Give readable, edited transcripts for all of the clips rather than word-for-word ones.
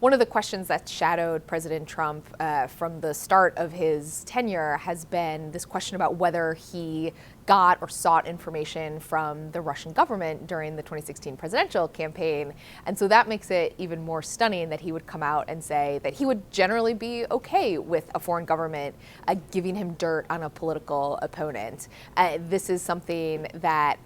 One of the questions that shadowed President Trump from the start of his tenure has been this question about whether he got or sought information from the Russian government during the 2016 presidential campaign. And so that makes it even more stunning that he would come out and say that he would generally be okay with a foreign government giving him dirt on a political opponent. This is something that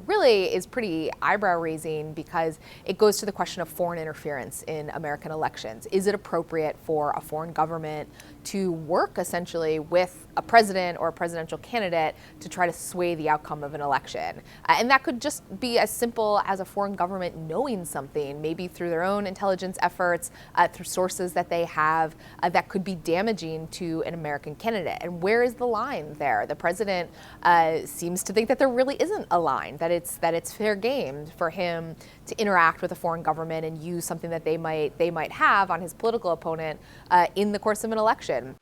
really is pretty eyebrow-raising because it goes to the question of foreign interference in American elections. Is it appropriate for a foreign government to work essentially with a president or a presidential candidate to try to sway the outcome of an election? And that could just be as simple as a foreign government knowing something, maybe through their own intelligence efforts, through sources that they have that could be damaging to an American candidate. And where is the line there? The president seems to think that there really isn't a line, that it's fair game for him to interact with a foreign government and use something that they might have on his political opponent in the course of an election.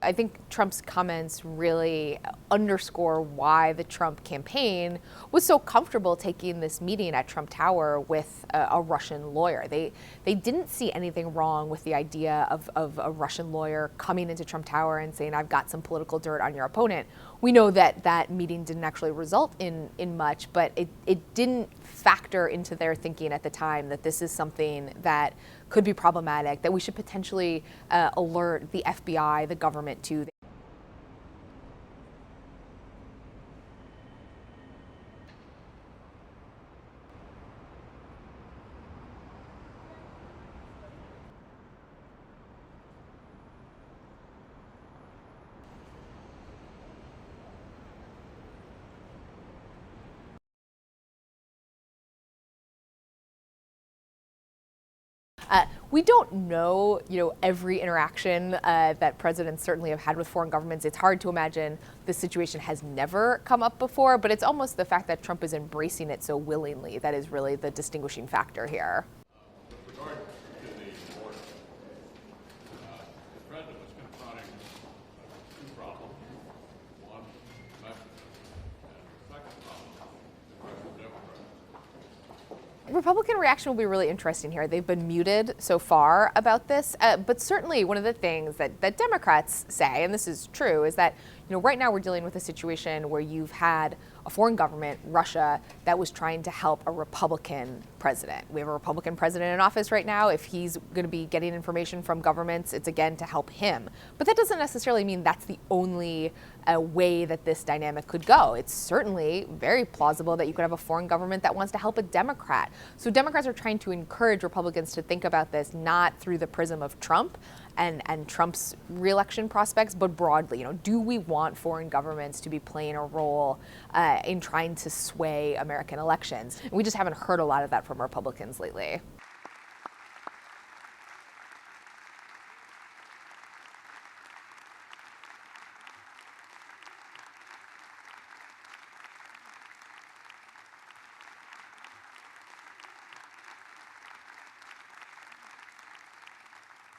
I think Trump's comments really underscore why the Trump campaign was so comfortable taking this meeting at Trump Tower with a Russian lawyer. They didn't see anything wrong with the idea of a Russian lawyer coming into Trump Tower and saying, I've got some political dirt on your opponent. We know that that meeting didn't actually result in much, but it didn't factor into their thinking at the time that this is something that could be problematic, that we should potentially alert the FBI, the government to. We don't know, every interaction that presidents certainly have had with foreign governments. It's hard to imagine this situation has never come up before, but it's almost the fact that Trump is embracing it so willingly that is really the distinguishing factor here. With regard to the border, the president was confronting two problems. One, Mexico, and the second problem, the Russian Democrats. Republican reaction will be really interesting here. They've been muted so far about this, but certainly one of the things that Democrats say, and this is true, is that right now we're dealing with a situation where you've had a foreign government, Russia, that was trying to help a Republican president. We have a Republican president in office right now. If he's going to be getting information from governments, it's again to help him. But that doesn't necessarily mean that's the only way that this dynamic could go. It's certainly very plausible that you could have a foreign government that wants to help a Democrat. So Democrats are trying to encourage Republicans to think about this not through the prism of Trump and Trump's reelection prospects, but broadly. Do we want foreign governments to be playing a role in trying to sway American elections? And we just haven't heard a lot of that from Republicans lately.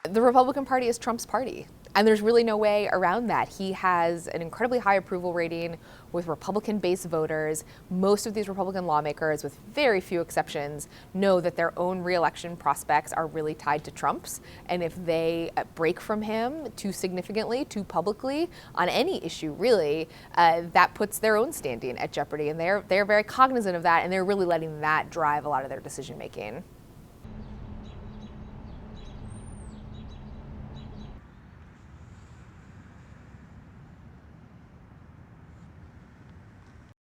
The Republican Party is Trump's party, and there's really no way around that. He has an incredibly high approval rating with Republican-based voters. Most of these Republican lawmakers, with very few exceptions, know that their own re-election prospects are really tied to Trump's, and if they break from him too significantly, too publicly, on any issue really, that puts their own standing at jeopardy, and they're very cognizant of that, and they're really letting that drive a lot of their decision-making.